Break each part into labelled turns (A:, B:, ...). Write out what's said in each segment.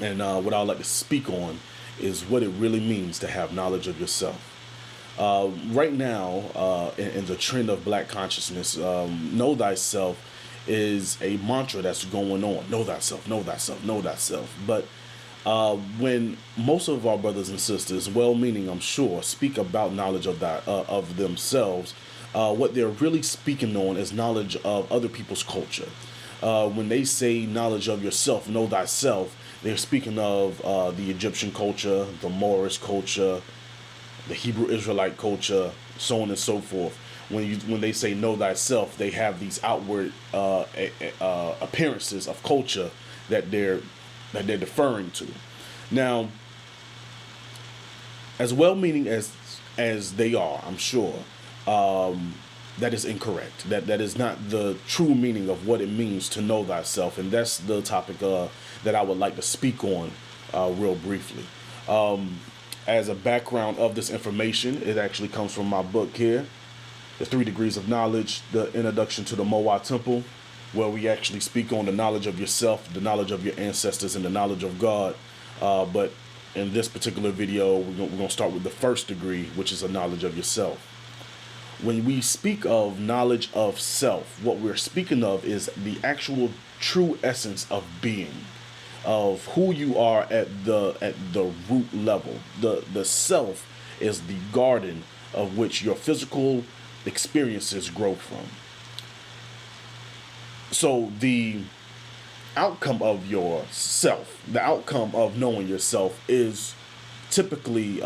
A: And what I would like to speak on is what it really means to have knowledge of yourself. Right now, in the trend of black consciousness, know thyself is a mantra that's going on. Know thyself, know thyself, know thyself. But when most of our brothers and sisters, well-meaning, I'm sure, speak about knowledge of that of themselves, what they're really speaking on is knowledge of other people's culture. When they say knowledge of yourself, know thyself, they're speaking of the Egyptian culture, the Moorish culture, the Hebrew Israelite culture, so on and so forth. When they say know thyself, they have these outward appearances of culture that they're deferring to. Now, as well-meaning as they are, I'm sure, that is incorrect. That is not the true meaning of what it means to know thyself, and that's the topic that I would like to speak on real briefly. As a background of this information, it actually comes from my book here, The 3 Degrees of Knowledge, the introduction to the Moa Temple, where we actually speak on the knowledge of yourself, the knowledge of your ancestors, and the knowledge of God. But in this particular video, we're going to start with the first degree, which is a knowledge of yourself. When we speak of knowledge of self, what we're speaking of is the actual true essence of being, of who you are at the root level. The self is the garden of which your physical experiences grow from. So the outcome of yourself, the outcome of knowing yourself, is typically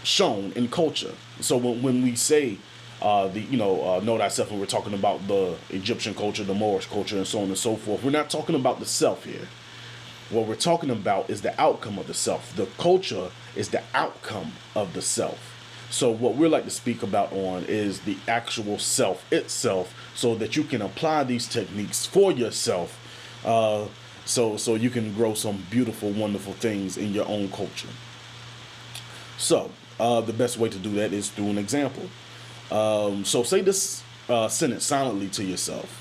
A: shown in culture. So when we say know thyself, when we're talking about the Egyptian culture, the Moorish culture, and so on and so forth, we're not talking about the self here. What we're talking about is the outcome of the self. The culture is the outcome of the self. So what we like to speak about on is the actual self itself, so that you can apply these techniques for yourself, so you can grow some beautiful, wonderful things in your own culture. So the best way to do that is through an example. So say this sentence silently to yourself,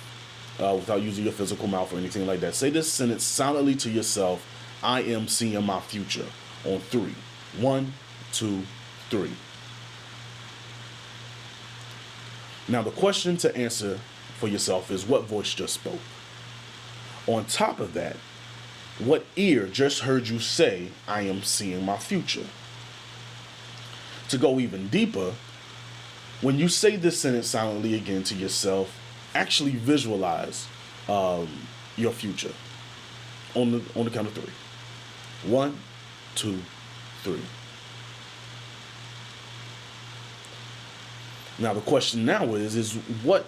A: without using your physical mouth or anything like that. Say this sentence silently to yourself: I am seeing my future, on 3. 1, 2, 3. Now the question to answer for yourself is, what voice just spoke? On top of that, what ear just heard you say, I am seeing my future? To go even deeper, when you say this sentence silently again to yourself, actually visualize your future on the count of 3. 1, 2, 3. Now the question now is what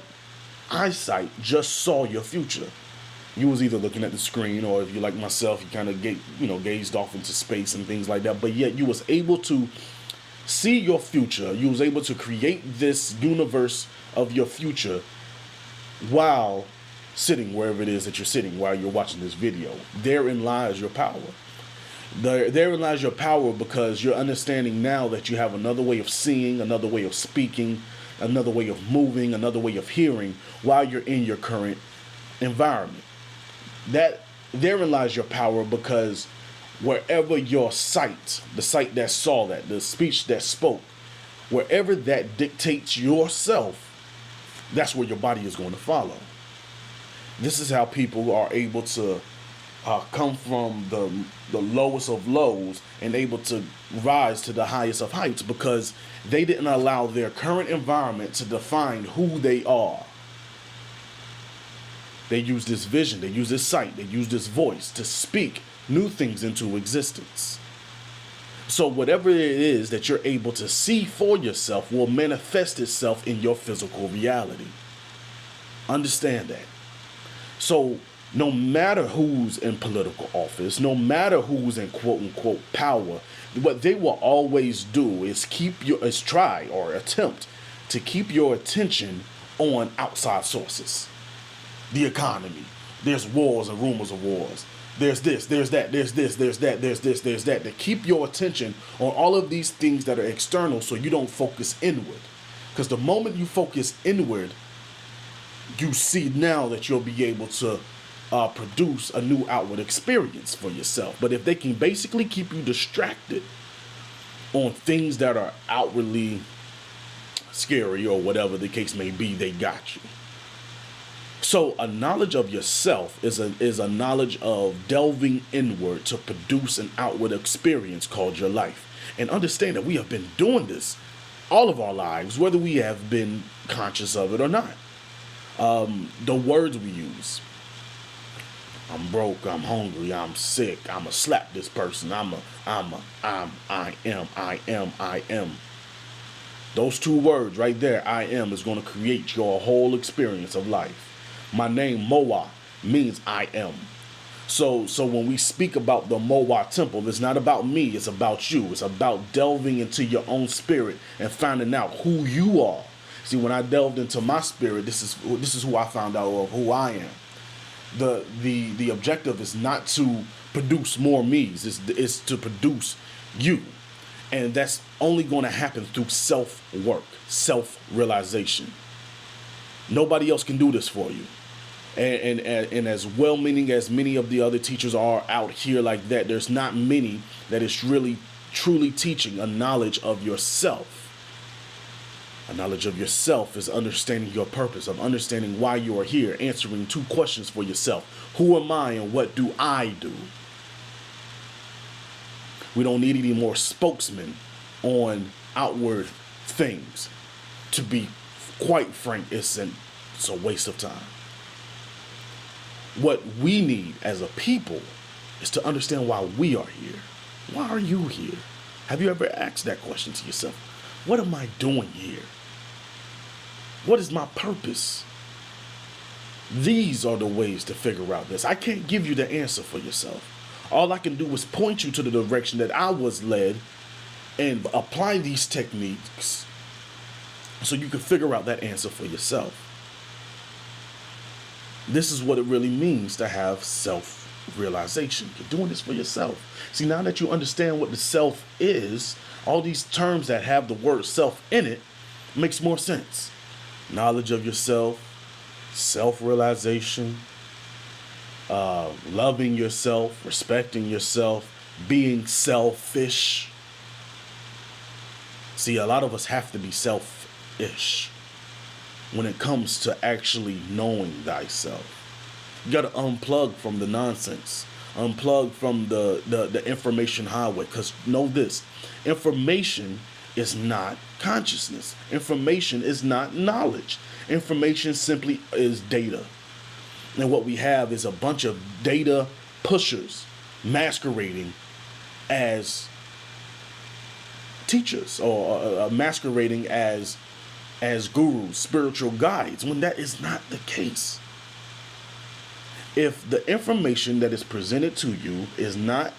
A: eyesight just saw your future? You was either looking at the screen, or if you like myself, you kind of gazed off into space and things like that. But yet you was able to see your future. You was able to create this universe of your future while sitting wherever it is that you're sitting, while you're watching this video. Therein lies your power. Therein lies your power, because you're understanding now that you have another way of seeing, another way of speaking, another way of moving, another way of hearing while you're in your current environment. Therein lies your power, because wherever your sight, the sight that saw that, the speech that spoke, wherever that dictates yourself, that's where your body is going to follow. This is how people are able to come from the lowest of lows and able to rise to the highest of heights, because they didn't allow their current environment to define who they are. They use this vision, they use this sight, they use this voice to speak new things into existence. So whatever it is that you're able to see for yourself will manifest itself in your physical reality. Understand that. So no matter who's in political office, no matter who's in quote unquote power, what they will always do is try or attempt to keep your attention on outside sources. The economy. There's wars and rumors of wars. There's this, there's that, there's this, there's that, there's this, there's that. To keep your attention on all of these things that are external, so you don't focus inward. Because the moment you focus inward, you see now that you'll be able to produce a new outward experience for yourself. But if they can basically keep you distracted on things that are outwardly scary or whatever the case may be, they got you. So a knowledge of yourself is a knowledge of delving inward to produce an outward experience called your life. And understand that we have been doing this all of our lives, whether we have been conscious of it or not. The words we use: I'm broke, I'm hungry, I'm sick, I'ma slap this person, I am. Those two words right there, I am, is going to create your whole experience of life. My name, Moa, means I am. So when we speak about the Moa temple, it's not about me, it's about you. It's about delving into your own spirit and finding out who you are. See, when I delved into my spirit, this is who I found out of who I am. The objective is not to produce more me's, it's to produce you. And that's only going to happen through self-work, self-realization. Nobody else can do this for you. And as well-meaning as many of the other teachers are out here like that, there's not many that is really, truly teaching a knowledge of yourself. A knowledge of yourself is understanding your purpose, of understanding why you are here, answering two questions for yourself. Who am I and what do I do? We don't need any more spokesmen on outward things. To be quite frank, it's a waste of time. What we need as a people is to understand why we are here. Why are you here? Have you ever asked that question to yourself? What am I doing here? What is my purpose? These are the ways to figure out this. I can't give you the answer for yourself. All I can do is point you to the direction that I was led and apply these techniques so you can figure out that answer for yourself. This is what it really means to have self-realization. You're doing this for yourself. See, now that you understand what the self is, all these terms that have the word self in it makes more sense. Knowledge of yourself, self-realization, loving yourself, respecting yourself, being selfish. See, a lot of us have to be selfish when it comes to actually knowing thyself. You got to unplug from the nonsense. Unplug from the information highway. Because know this, information is not consciousness. Information is not knowledge. Information simply is data. And what we have is a bunch of data pushers masquerading as teachers or masquerading as gurus, spiritual guides, when that is not the case. If the information that is presented to you is not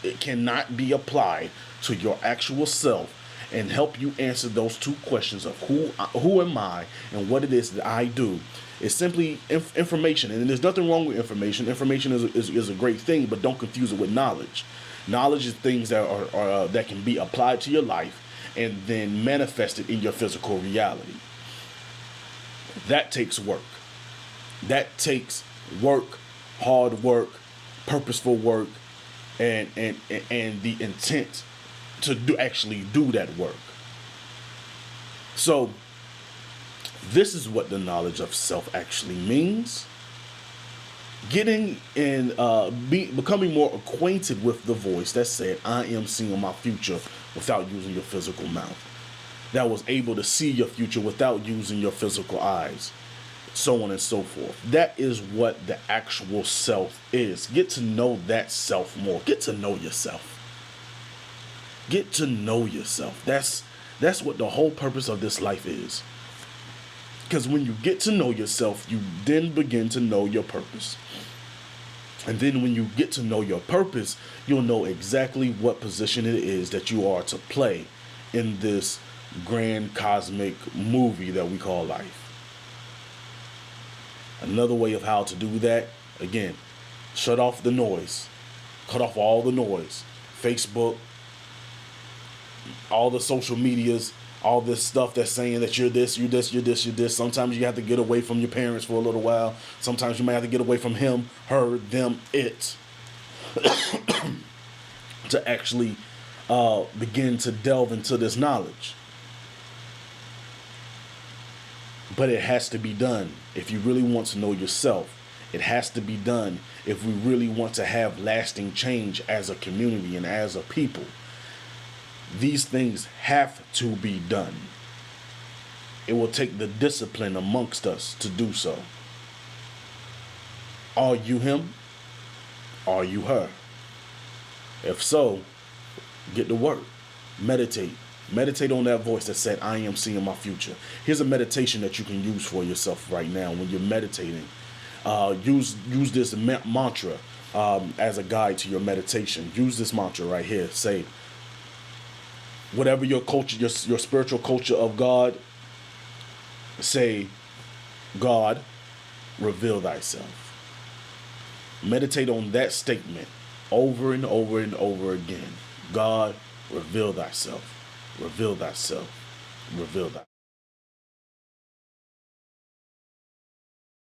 A: it cannot be applied to your actual self and help you answer those two questions of who am I and what it is that I do, it's simply information. And there's nothing wrong with information. Information is a great thing, but don't confuse it with knowledge. Knowledge is things that are that can be applied to your life and then manifested in your physical reality. That takes work. That takes work, hard work, purposeful work, and the intent to actually do that work. So this is what the knowledge of self actually means. Getting in, becoming more acquainted with the voice that said, I am seeing my future without using your physical mouth. That was able to see your future without using your physical eyes. So on and so forth. That is what the actual self is. Get to know that self more. Get to know yourself. Get to know yourself. That's what the whole purpose of this life is. Because when you get to know yourself, you then begin to know your purpose. And then when you get to know your purpose, you'll know exactly what position it is that you are to play in this grand cosmic movie that we call life. Another way of how to do that, again, shut off the noise. Cut off all the noise. Facebook, all the social medias, All this stuff that's saying that you're this, you're this, you're this, you're this. Sometimes you have to get away from your parents for a little while. Sometimes you might have to get away from him, her, them, it, to actually begin to delve into this knowledge. But it has to be done if you really want to know yourself. It has to be done if we really want to have lasting change as a community and as a people. These things have to be done. It will take the discipline amongst us to do so. Are you him? Are you her? If so, get to work. Meditate. Meditate on that voice that said, I am seeing my future. Here's a meditation that you can use for yourself right now when you're meditating. Use this mantra as a guide to your meditation. Use this mantra right here. Say, whatever your culture, your spiritual culture of God, say, God, reveal thyself. Meditate on that statement over and over and over again. God, reveal thyself. Reveal thyself. Reveal thyself.